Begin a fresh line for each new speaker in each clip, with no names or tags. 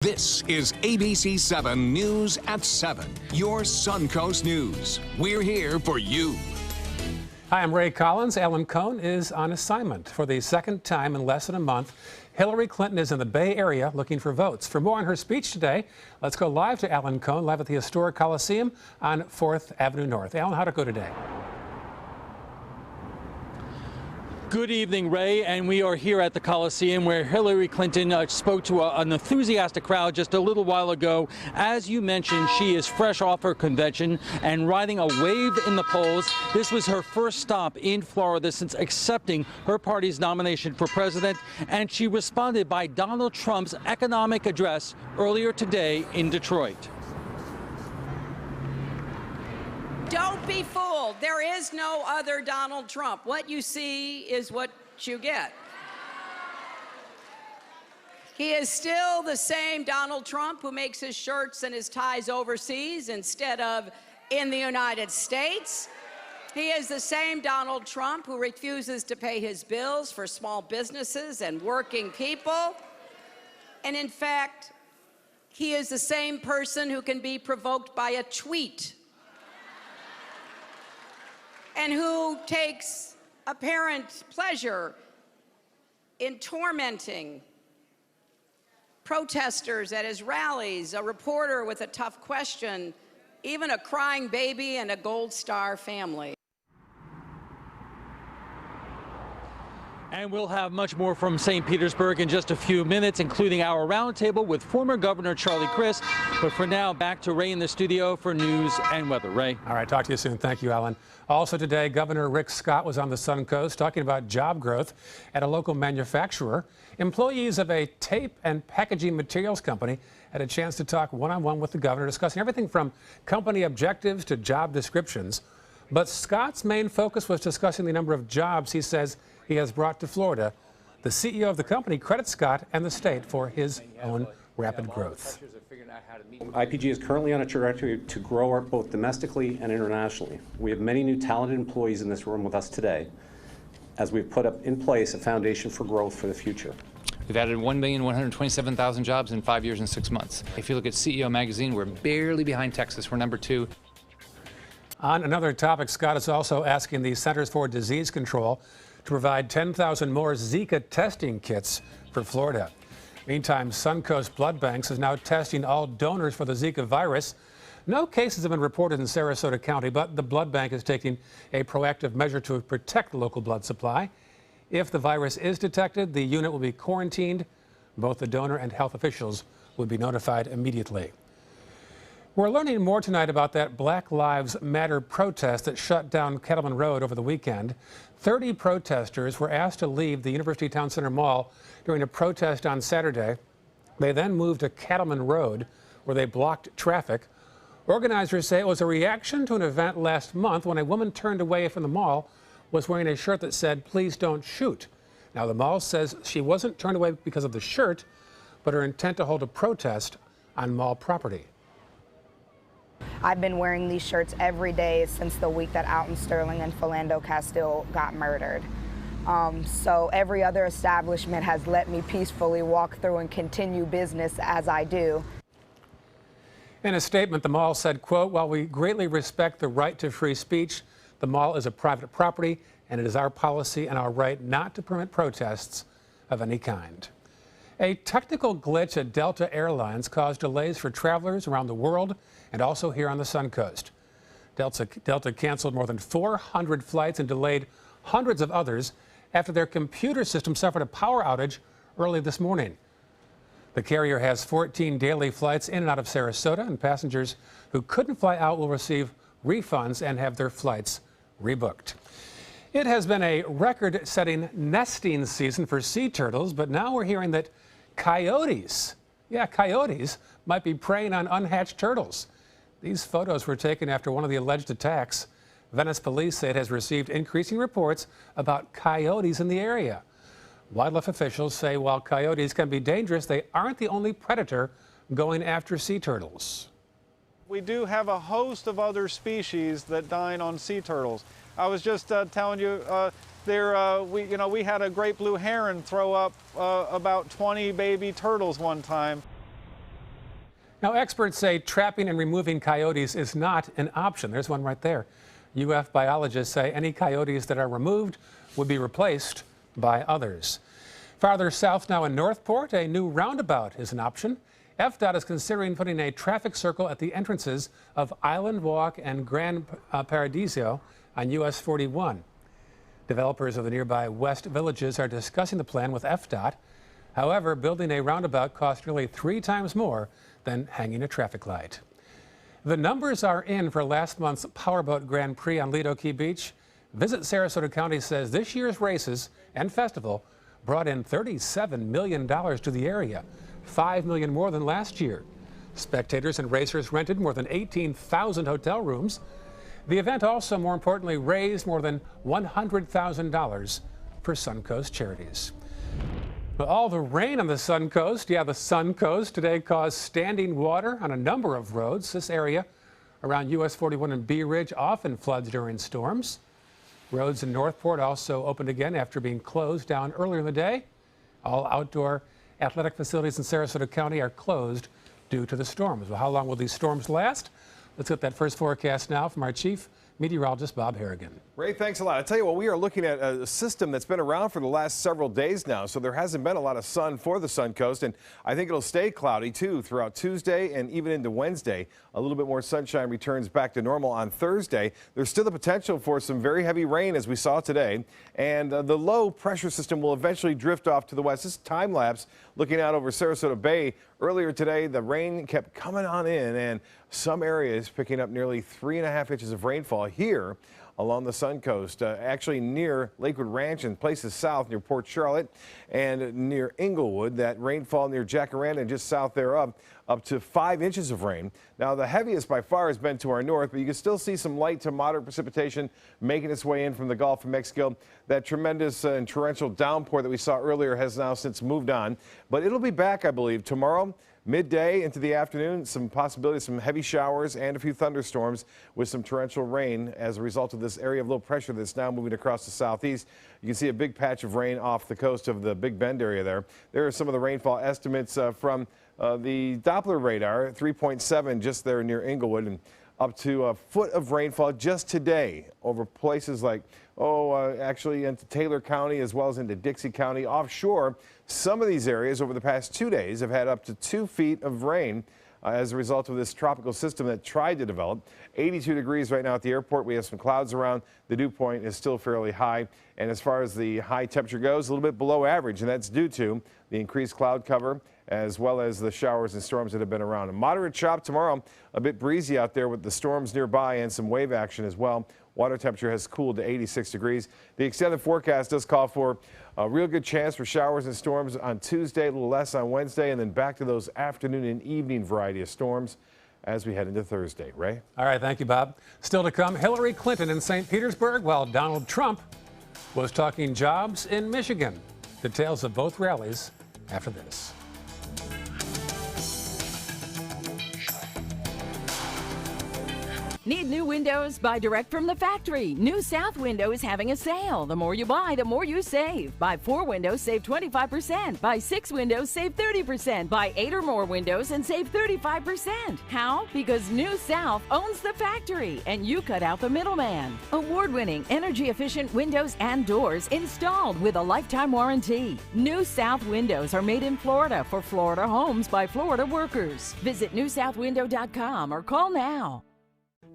This is ABC 7 News at 7, your Suncoast News. We're here for you.
Hi, I'm Ray Collins. Alan Cohn is on assignment. For the second time in less than a month, Hillary Clinton is in the Bay Area looking for votes. For more on her speech today, let's go live to Alan Cohn, live at the historic Coliseum on 4th Avenue North. Alan, how'd it go today?
Good evening, Ray, and we are here at the Coliseum where Hillary Clinton spoke to an enthusiastic crowd just a little while ago. As you mentioned, she is fresh off her convention and riding a wave in the polls. This was her first stop in Florida since accepting her party's nomination for president, and she responded by Donald Trump's economic address earlier today in Detroit.
Don't be fooled. There is no other Donald Trump. What you see is what you get. He is still the same Donald Trump who makes his shirts and his ties overseas instead of in the United States. He is the same Donald Trump who refuses to pay his bills for small businesses and working people. And in fact, he is the same person who can be provoked by a tweet and who takes apparent pleasure in tormenting protesters at his rallies, a reporter with a tough question, even a crying baby and a Gold Star family.
And we'll have much more from St. Petersburg in just a few minutes, including our roundtable with former Governor Charlie Crist. But for now, back to Ray in the studio for news and weather. Ray.
All right, talk to you soon. Thank you, Alan. Also today, Governor Rick Scott was on the Suncoast talking about job growth at a local manufacturer. Employees of a tape and packaging materials company had a chance to talk one-on-one with the governor, discussing everything from company objectives to job descriptions. But Scott's main focus was discussing the number of jobs he says he has brought to Florida. The CEO of the company credits Scott and the state for his own rapid growth.
IPG is currently on a trajectory to grow both domestically and internationally. We have many new talented employees in this room with us today, as we've put up in place a foundation for growth for the future.
We've added 1,127,000 jobs in 5 years and 6 months. If you look at CEO Magazine, we're barely behind Texas. We're number 2.
On another topic, Scott is also asking the Centers for Disease Control to provide 10,000 more Zika testing kits for Florida. Meantime, Suncoast Blood Banks is now testing all donors for the Zika virus. No cases have been reported in Sarasota County, but the blood bank is taking a proactive measure to protect the local blood supply. If the virus is detected, the unit will be quarantined. Both the donor and health officials will be notified immediately. We're learning more tonight about that Black Lives Matter protest that shut down Kettleman Road over the weekend. 30 protesters were asked to leave the University Town Center Mall during a protest on Saturday. They then moved to Kettleman Road, where they blocked traffic. Organizers say it was a reaction to an event last month when a woman turned away from the mall, was wearing a shirt that said, "Please don't shoot." Now, the mall says she wasn't turned away because of the shirt, but her intent to hold a protest on mall property.
I've been wearing these shirts every day since the week that Alton Sterling and Philando Castile got murdered. So every other establishment has let me peacefully walk through and continue business as I do.
In a statement, the mall said, quote, "While we greatly respect the right to free speech, the mall is a private property, and it is our policy and our right not to permit protests of any kind." A technical glitch at Delta Airlines caused delays for travelers around the world and also here on the Suncoast. Delta canceled more than 400 flights and delayed hundreds of others after their computer system suffered a power outage early this morning. The carrier has 14 daily flights in and out of Sarasota, and passengers who couldn't fly out will receive refunds and have their flights rebooked. It has been a record-setting nesting season for sea turtles, but now we're hearing that coyotes might be preying on unhatched turtles. These photos were taken after one of the alleged attacks. Venice police say it has received increasing reports about coyotes in the area. Wildlife officials say while coyotes can be dangerous, they aren't the only predator going after sea turtles.
We do have a host of other species that dine on sea turtles. I was just telling you, we had a great blue heron throw up about 20 baby turtles one time.
Now, experts say trapping and removing coyotes is not an option. There's one right there. UF biologists say any coyotes that are removed would be replaced by others. Farther south now in Northport, a new roundabout is an option. FDOT is considering putting a traffic circle at the entrances of Island Walk and Grand Paradiso on US 41. Developers of the nearby West Villages are discussing the plan with FDOT. However, building a roundabout costs nearly 3 times more than hanging a traffic light. The numbers are in for last month's Powerboat Grand Prix on Lido Key Beach. Visit Sarasota County says this year's races and festival brought in $37 million to the area, $5 million more than last year. Spectators and racers rented more than 18,000 hotel rooms. The event also, more importantly, raised more than $100,000 for Suncoast charities. But all the rain on the Suncoast, the Suncoast today caused standing water on a number of roads. This area around US 41 and Bee Ridge often floods during storms. Roads in Northport also opened again after being closed down earlier in the day. All outdoor athletic facilities in Sarasota County are closed due to the storms. Well, how long will these storms last? Let's get that first forecast now from our chief meteorologist, Bob Harrigan.
Ray, thanks a lot. I tell you what, we are looking at a system that's been around for the last several days now, so there hasn't been a lot of sun for the Suncoast, and I think it'll stay cloudy too throughout Tuesday and even into Wednesday. A little bit more sunshine returns back to normal on Thursday. There's still the potential for some very heavy rain as we saw today, and the low pressure system will eventually drift off to the west. This is time lapse looking out over Sarasota Bay. Earlier today, the rain kept coming on in, and some areas picking up nearly 3.5 inches of rainfall here along the Suncoast, actually near Lakewood Ranch and places south near Port Charlotte and near Inglewood. That rainfall near Jacaranda and just south thereof, up to 5 inches of rain. Now, the heaviest by far has been to our north, but you can still see some light to moderate precipitation making its way in from the Gulf of Mexico. That tremendous and torrential downpour that we saw earlier has now since moved on, but it'll be back, I believe, tomorrow. Midday into the afternoon, some possibilities, some heavy showers and a few thunderstorms with some torrential rain as a result of this area of low pressure that's now moving across the southeast. You can see a big patch of rain off the coast of the Big Bend area there. There are some of the rainfall estimates from the Doppler radar, 3.7 just there near Inglewood, and up to a foot of rainfall just today over places like, actually into Taylor County as well as into Dixie County offshore. Some of these areas over the past 2 days have had up to 2 feet of rain as a result of this tropical system that tried to develop. 82 degrees right now at the airport. We have some clouds around. The dew point is still fairly high. And as far as the high temperature goes, a little bit below average, and that's due to the increased cloud cover as well as the showers and storms that have been around. A moderate chop tomorrow, a bit breezy out there with the storms nearby and some wave action as well. Water temperature has cooled to 86 degrees. The extended forecast does call for a real good chance for showers and storms on Tuesday, a little less on Wednesday, and then back to those afternoon and evening variety of storms as we head into Thursday. Ray?
All right, thank you, Bob. Still to come, Hillary Clinton in St. Petersburg, while Donald Trump was talking jobs in Michigan. Details of both rallies after this.
Need new windows? Buy direct from the factory. New South Window is having a sale. The more you buy, the more you save. Buy 4 windows, save 25%. Buy 6 windows, save 30%. Buy 8 or more windows and save 35%. How? Because New South owns the factory and you cut out the middleman. Award-winning, energy-efficient windows and doors installed with a lifetime warranty. New South Windows are made in Florida for Florida homes by Florida workers. Visit newsouthwindow.com or call now.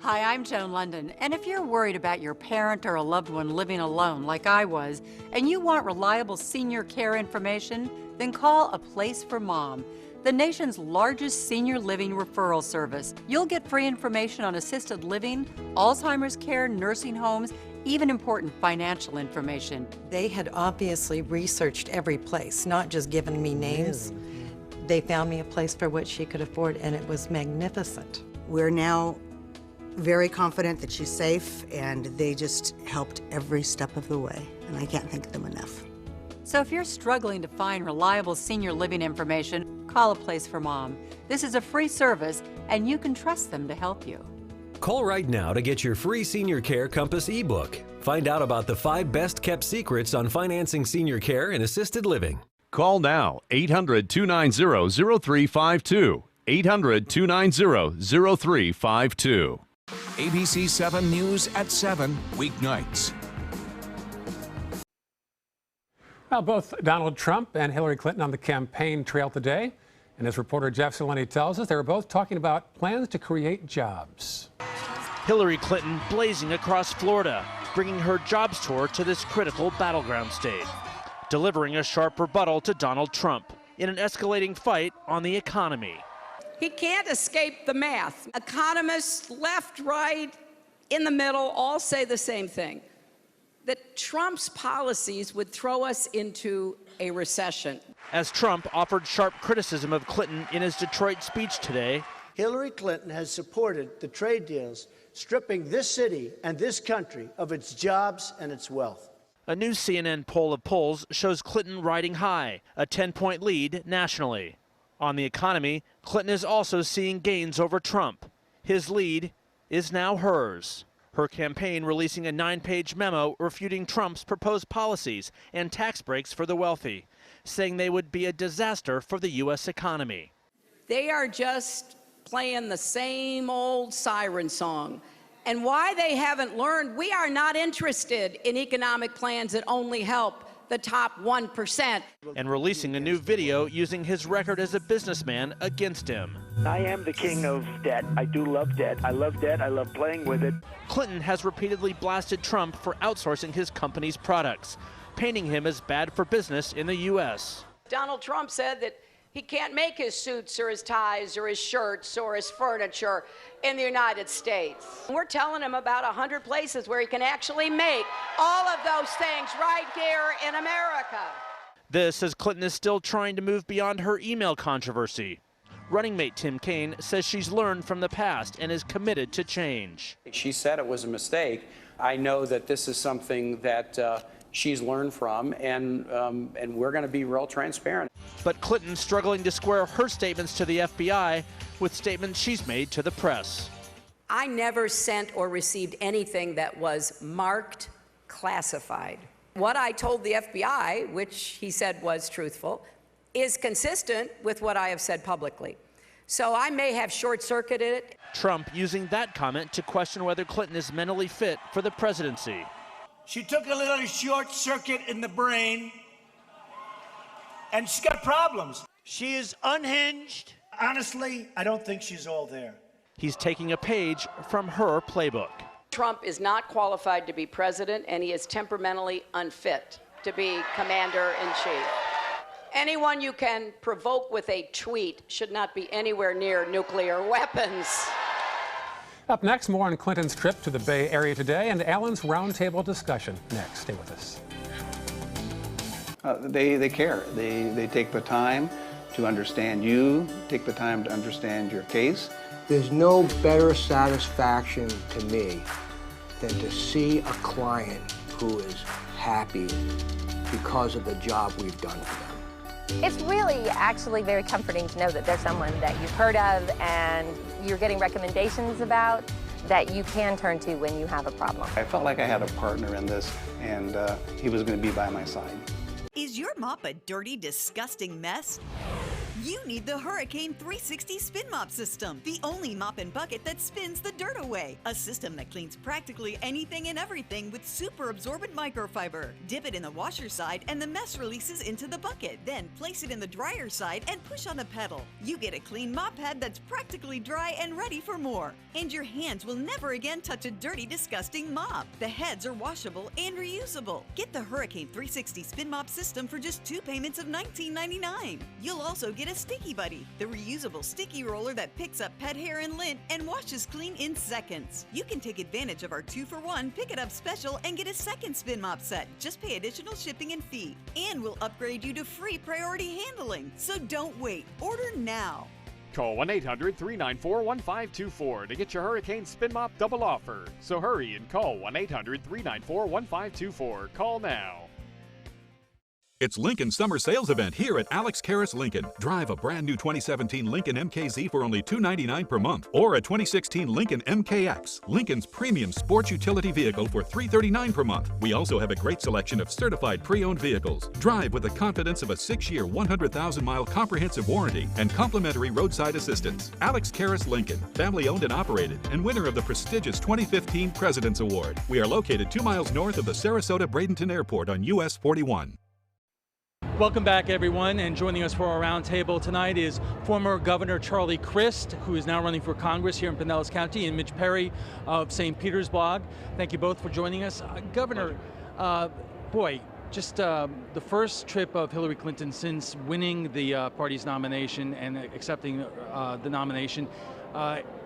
Hi, I'm Joan London, and if you're worried about your parent or a loved one living alone like I was, and you want reliable senior care information, then call A Place for Mom, the nation's largest senior living referral service. You'll get free information on assisted living, Alzheimer's care, nursing homes, even important financial information.
They had obviously researched every place, not just given me names. They found me a place for what she could afford, and it was magnificent.
We're now very confident that she's safe, and they just helped every step of the way, and I can't thank them enough.
So if you're struggling to find reliable senior living information, call A Place for Mom. This is a free service, and you can trust them to help you.
Call right now to get your free Senior Care Compass ebook. Find out about the 5 best-kept secrets on financing senior care and assisted living.
Call now, 800-290-0352. 800-290-0352.
ABC 7 News at 7, weeknights.
Well, both Donald Trump and Hillary Clinton on the campaign trail today. And as reporter Jeff Salini tells us, they were both talking about plans to create jobs.
Hillary Clinton blazing across Florida, bringing her jobs tour to this critical battleground state, delivering a sharp rebuttal to Donald Trump in an escalating fight on the economy.
He can't escape the math. Economists, left, right, in the middle, all say the same thing, that Trump's policies would throw us into a recession.
As Trump offered sharp criticism of Clinton in his Detroit speech today,
Hillary Clinton has supported the trade deals, stripping this city and this country of its jobs and its wealth.
A new CNN poll of polls shows Clinton riding high, a 10-point lead nationally. On the economy, Clinton is also seeing gains over Trump. His lead is now hers. Her campaign releasing a 9-page memo refuting Trump's proposed policies and tax breaks for the wealthy, saying they would be a disaster for the U.S. economy.
They are just playing the same old siren song. And why they haven't learned, we are not interested in economic plans that only help the top 1%.
And releasing a new video using his record as a businessman against him.
I am the king of debt. I do love debt. I love debt. I love playing with it.
Clinton has repeatedly blasted Trump for outsourcing his company's products, painting him as bad for business in the U.S.
Donald Trump said that he can't make his suits or his ties or his shirts or his furniture in the United States. We're telling him about 100 places where he can actually make all of those things right here in America.
This as Clinton is still trying to move beyond her email controversy. Running mate Tim Kaine says she's learned from the past and is committed to change.
She said it was a mistake. I know that this is something that she's learned from, and we're going to be real transparent.
But Clinton struggling to square her statements to the FBI with statements she's made to the press.
I never sent or received anything that was marked classified. What I told the FBI, which he said was truthful, is consistent with what I have said publicly. So I may have short-circuited it.
Trump using that comment to question whether Clinton is mentally fit for the presidency.
She took a little short circuit in the brain, and she's got problems. She is unhinged. Honestly, I don't think she's all there.
He's taking a page from her playbook.
Trump is not qualified to be president, and he is temperamentally unfit to be commander-in-chief. Anyone you can provoke with a tweet should not be anywhere near nuclear weapons.
Up next, more on Clinton's trip to the Bay Area today and Allen's roundtable discussion. Next, stay with us.
They care. They take the time to understand you, take the time to understand your case.
There's no better satisfaction to me than to see a client who is happy because of the job we've done for them.
It's really actually very comforting to know that there's someone that you've heard of and you're getting recommendations about that you can turn to when you have a problem.
I felt like I had a partner in this, and he was going to be by my side.
Is your mop a dirty, disgusting mess? You need the Hurricane 360 Spin Mop System, the only mop and bucket that spins the dirt away. A system that cleans practically anything and everything with super absorbent microfiber. Dip it in the washer side and the mess releases into the bucket. Then place it in the dryer side and push on the pedal. You get a clean mop head that's practically dry and ready for more. And your hands will never again touch a dirty, disgusting mop. The heads are washable and reusable. Get the Hurricane 360 Spin Mop System for just 2 payments of $19.99. You'll also get a Sticky Buddy, the reusable sticky roller that picks up pet hair and lint and washes clean in seconds. You can take advantage of our 2-for-1 Pick It Up special and get a second spin mop set. Just pay additional shipping and fee. And we'll upgrade you to free priority handling. So don't wait. Order now.
Call 1-800-394-1524 to get your Hurricane Spin Mop double offer. So hurry and call 1-800-394-1524. Call now.
It's Lincoln's summer sales event here at Alex Karras Lincoln. Drive a brand new 2017 Lincoln MKZ for only $299 per month, or a 2016 Lincoln MKX, Lincoln's premium sports utility vehicle, for $339 per month. We also have a great selection of certified pre-owned vehicles. Drive with the confidence of a 6-year, 100,000-mile comprehensive warranty and complimentary roadside assistance. Alex Karras Lincoln, family-owned and operated, and winner of the prestigious 2015 President's Award. We are located 2 miles north of the Sarasota-Bradenton Airport on US 41.
Welcome back, everyone, and joining us for our roundtable tonight is former Governor Charlie Crist, who is now running for Congress here in Pinellas County, and Mitch Perry of St. Petersburg. Thank you both for joining us. Governor, just the first trip of Hillary Clinton since winning the party's nomination and accepting the nomination,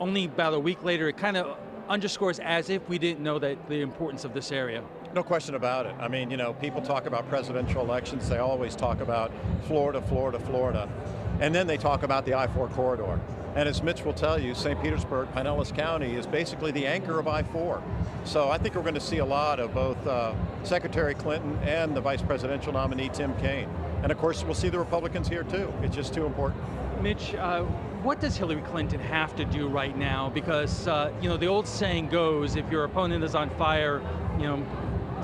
only about a week later, it kind of underscores as if we didn't know that the importance of this area.
No question about it. I mean, people talk about presidential elections. They always talk about Florida, Florida, Florida. And then they talk about the I-4 corridor. And as Mitch will tell you, St. Petersburg, Pinellas County is basically the anchor of I-4. So I think we're going to see a lot of both Secretary Clinton and the vice presidential nominee, Tim Kaine. And of course, we'll see the Republicans here too. It's just too important.
Mitch, what does Hillary Clinton have to do right now? Because, the old saying goes, if your opponent is on fire,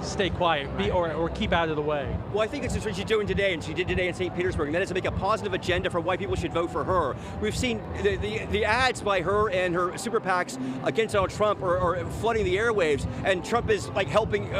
stay quiet, or keep out of the way.
Well, I think it's what she's doing today, and she did today in St. Petersburg, and that is to make a positive agenda for why people should vote for her. We've seen the ads by her and her super PACs against Donald Trump are flooding the airwaves, and Trump is like helping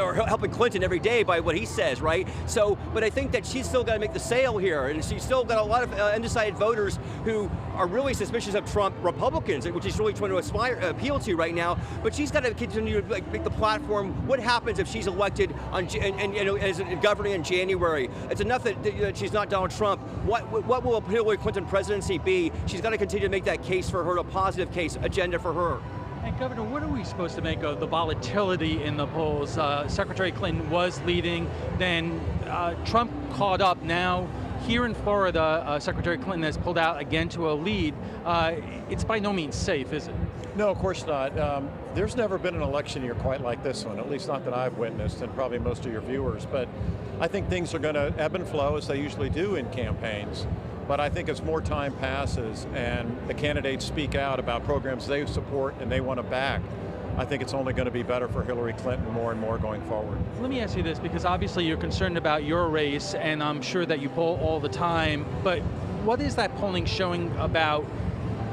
Clinton every day by what he says, right? So, but I think that she's still got to make the sale here, and she's still got a lot of undecided voters who are really suspicious of Trump, Republicans, which she's really trying to appeal to right now. But she's got to continue to make the platform. What happens if she's elected as governing in January? It's enough that she's not Donald Trump. What will a Hillary Clinton presidency be? She's got to continue to make that case for her, a positive case, agenda for her.
And Governor, what are we supposed to make of the volatility in the polls? Secretary Clinton was leading, then Trump caught up. Now here in Florida, Secretary Clinton has pulled out again to a lead. It's by no means safe, is it?
No, of course not. There's never been an election year quite like this one, at least not that I've witnessed, and probably most of your viewers. But I think things are going to ebb and flow as they usually do in campaigns. But I think as more time passes and the candidates speak out about programs they support and they want to back, I think it's only going to be better for Hillary Clinton more and more going forward.
Let me ask you this, because obviously you're concerned about your race, and I'm sure that you poll all the time, but what is that polling showing about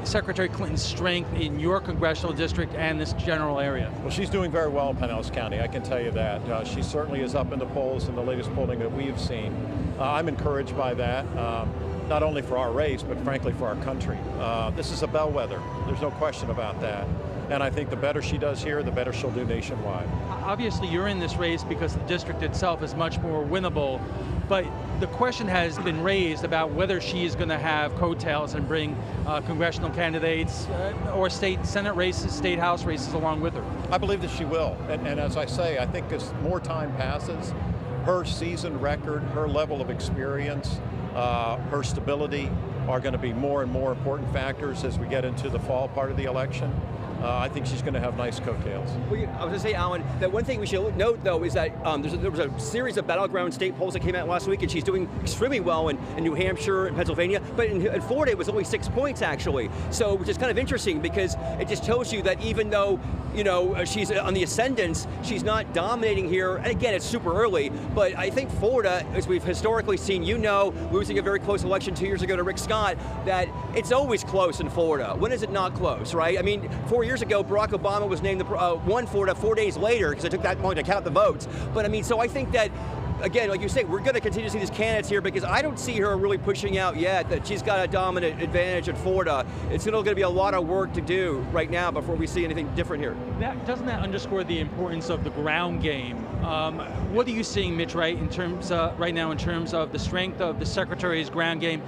Secretary Clinton's strength in your congressional district and this general area?
Well, she's doing very well in Pinellas County, I can tell you that. She certainly is up in the polls in the latest polling that we've seen. I'm encouraged by that, not only for our race, but frankly for our country. This is a bellwether, there's no question about that. And I think the better she does here, the better she'll do nationwide.
Obviously, you're in this race because the district itself is much more winnable, but the question has been raised about whether she is going to have coattails and bring congressional candidates or state Senate races, state House races along with her.
I believe that she will. And as I say, I think as more time passes, her seasoned record, her level of experience, her stability are going to be more and more important factors as we get into the fall part of the election. I think she's going to have nice coattails.
Well, I was going to say, Alan, that one thing we should note, though, is that there was a series of battleground state polls that came out last week, and she's doing extremely well in New Hampshire and Pennsylvania. But in Florida, it was only 6 points, actually. So, which is kind of interesting, because it just tells you that even though, she's on the ascendance, she's not dominating here. And again, it's super early. But I think Florida, as we've historically seen, losing a very close election 2 years ago to Rick Scott, that it's always close in Florida. When is it not close, right? I mean, 4 years ago, Barack Obama was named won Florida 4 days later, because it took that long to count the votes. But I mean, so I think that, again, like you say, we're going to continue to see these candidates here, because I don't see her really pushing out yet that she's got a dominant advantage in Florida. It's going to be a lot of work to do right now before we see anything different here.
Doesn't that underscore the importance of the ground game? What are you seeing, Mitch, right now in terms of the strength of the Secretary's ground game?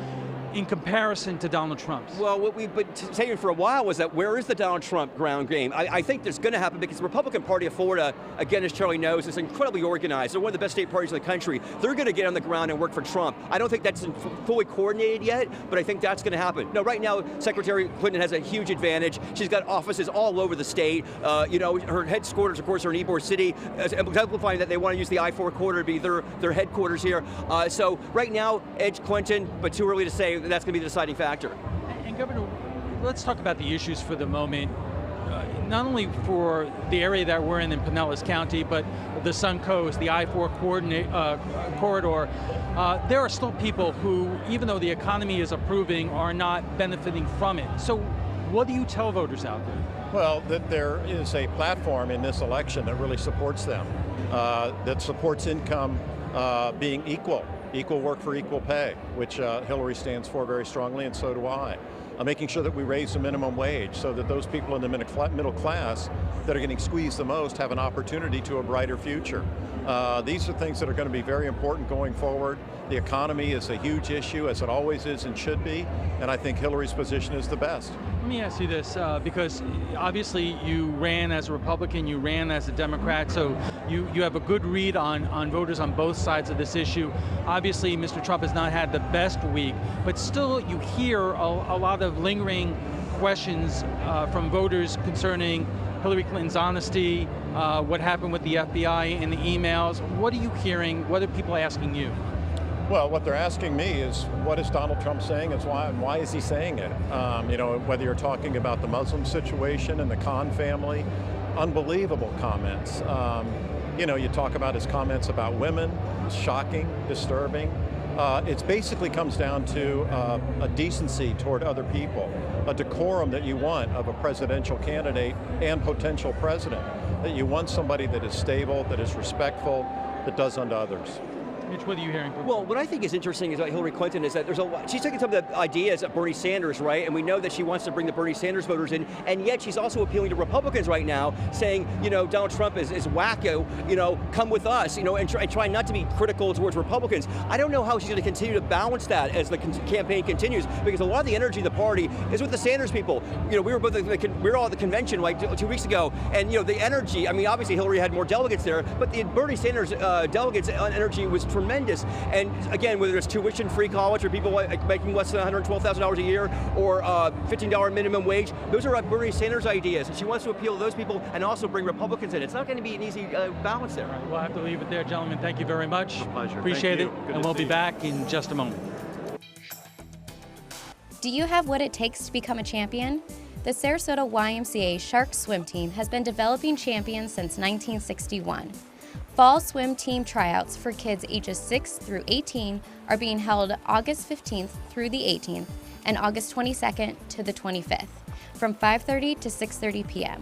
in comparison to Donald Trump's?
Well, what we've been saying for a while was that where is the Donald Trump ground game? I think there's going to happen because the Republican Party of Florida, again, as Charlie knows, is incredibly organized. They're one of the best state parties in the country. They're going to get on the ground and work for Trump. I don't think that's fully coordinated yet, but I think that's going to happen. No, right now, Secretary Clinton has a huge advantage. She's got offices all over the state. Her headquarters, of course, are in Ybor City, exemplifying that they want to use the I-4 corridor to be their headquarters here. So right now, edge Clinton, but too early to say that's going to be the deciding factor.
And Governor, let's talk about the issues for the moment. Not only for the area that we're in Pinellas County, but the Suncoast, the I-4 corridor. There are still people who, even though the economy is improving, are not benefiting from it. So what do you tell voters out there?
Well, that there is a platform in this election that really supports them, that supports income being equal work for equal pay, which Hillary stands for very strongly, and so do I. Making sure that we raise the minimum wage so that those people in the middle class that are getting squeezed the most have an opportunity to a brighter future. These are things that are going to be very important going forward. The economy is a huge issue, as it always is and should be, and I think Hillary's position is the best.
Let me ask you this, because obviously you ran as a Republican, you ran as a Democrat, so you have a good read on voters on both sides of this issue. Obviously, Mr. Trump has not had the best week, but still you hear a lot of lingering questions from voters concerning Hillary Clinton's honesty, what happened with the FBI and the emails. What are you hearing? What are people asking you?
Well, what they're asking me is, what is Donald Trump saying, and why is he saying it? Whether you're talking about the Muslim situation and the Khan family, unbelievable comments. You talk about his comments about women, shocking, disturbing. It basically comes down to a decency toward other people, a decorum that you want of a presidential candidate and potential president, that you want somebody that is stable, that is respectful, that does unto others.
Mitch, what are you hearing from?
Well, what I think is interesting about Hillary Clinton is that she's taking some of the ideas of Bernie Sanders, right? And we know that she wants to bring the Bernie Sanders voters in, and yet she's also appealing to Republicans right now, saying, Donald Trump is wacko, come with us, and try not to be critical towards Republicans. I don't know how she's going to continue to balance that as the campaign continues, because a lot of the energy of the party is with the Sanders people. We were all at the convention like 2 weeks ago, and the energy. I mean, obviously Hillary had more delegates there, but the Bernie Sanders delegates' energy was tremendous. And again, whether it's tuition-free college for people making less than $112,000 a year, or $15 minimum wage, those are Bernie Sanders' ideas. And she wants to appeal to those people and also bring Republicans in. It's not going to be an easy balance there.
We'll have to leave it there, gentlemen. Thank you very much.
My pleasure.
Appreciate it. And we'll be back in just a moment.
Do you have what it takes to become a champion? The Sarasota YMCA Sharks swim team has been developing champions since 1961. Fall swim team tryouts for kids ages 6 through 18 are being held August 15th through the 18th and August 22nd to the 25th from 5:30 to 6:30 p.m.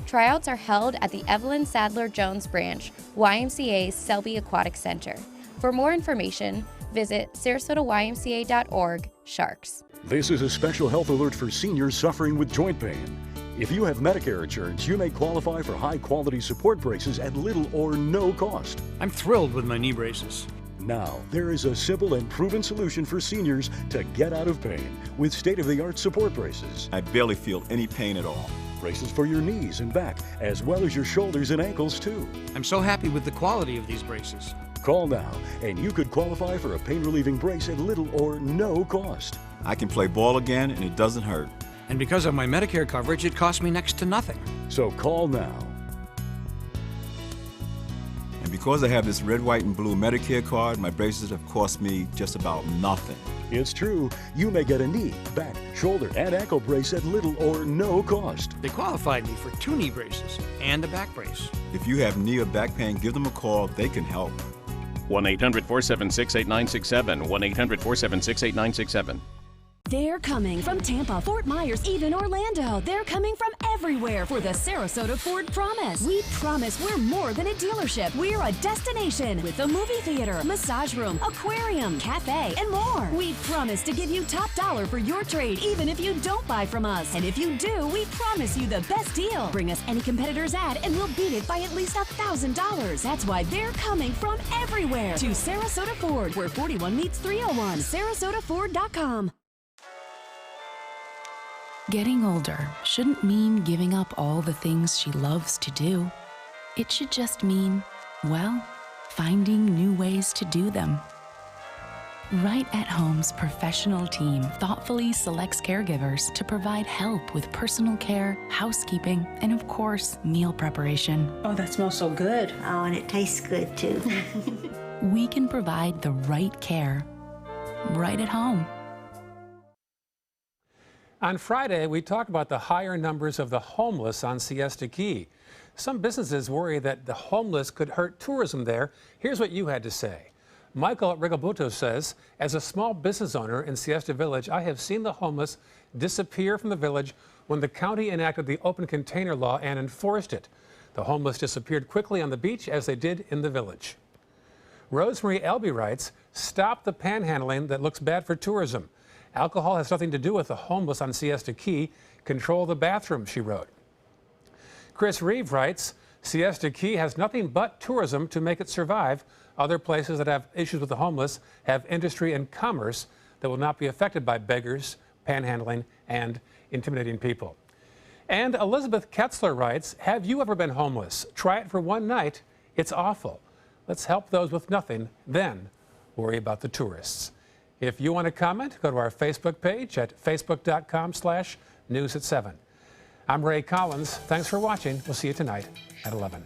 Tryouts are held at the Evelyn Sadler Jones branch, YMCA's Selby Aquatic Center. For more information, visit sarasotaymca.org/sharks.
This is a special health alert for seniors suffering with joint pain. If you have Medicare insurance, you may qualify for high-quality support braces at little or no cost.
I'm thrilled with my knee braces.
Now, there is a simple and proven solution for seniors to get out of pain with state-of-the-art support braces.
I barely feel any pain at all.
Braces for your knees and back, as well as your shoulders and ankles, too.
I'm so happy with the quality of these braces.
Call now, and you could qualify for a pain-relieving brace at little or no cost.
I can play ball again, and it doesn't hurt.
And because of my Medicare coverage, it costs me next to nothing.
So call now.
And because I have this red, white, and blue Medicare card, my braces have cost me just about nothing.
It's true. You may get a knee, back, shoulder, and ankle brace at little or no cost.
They qualified me for 2 knee braces and a back brace.
If you have knee or back pain, give them a call. They can help.
1-800-476-8967. 1-800-476-8967.
They're coming from Tampa, Fort Myers, even Orlando. They're coming from everywhere for the Sarasota Ford Promise. We promise we're more than a dealership. We're a destination with a movie theater, massage room, aquarium, cafe, and more. We promise to give you top dollar for your trade, even if you don't buy from us. And if you do, we promise you the best deal. Bring us any competitor's ad and we'll beat it by at least $1,000. That's why they're coming from everywhere to Sarasota Ford, where 41 meets 301. SarasotaFord.com.
Getting older shouldn't mean giving up all the things she loves to do. It should just mean, well, finding new ways to do them. Right at Home's professional team thoughtfully selects caregivers to provide help with personal care, housekeeping, and of course, meal preparation.
Oh, that smells so good. Oh, and it tastes good too.
We can provide the right care right at home.
On Friday, we talked about the higher numbers of the homeless on Siesta Key. Some businesses worry that the homeless could hurt tourism there. Here's what you had to say. Michael Rigobuto says, as a small business owner in Siesta Village, I have seen the homeless disappear from the village when the county enacted the open container law and enforced it. The homeless disappeared quickly on the beach as they did in the village. Rosemary Elby writes, stop the panhandling that looks bad for tourism. Alcohol has nothing to do with the homeless on Siesta Key. Control the bathroom, she wrote. Chris Reeve writes, Siesta Key has nothing but tourism to make it survive. Other places that have issues with the homeless have industry and commerce that will not be affected by beggars, panhandling, and intimidating people. And Elizabeth Ketzler writes, have you ever been homeless? Try it for one night. It's awful. Let's help those with nothing, then worry about the tourists. If you want to comment, go to our Facebook page at facebook.com/news at 7. I'm Ray Collins. Thanks for watching. We'll see you tonight at 11.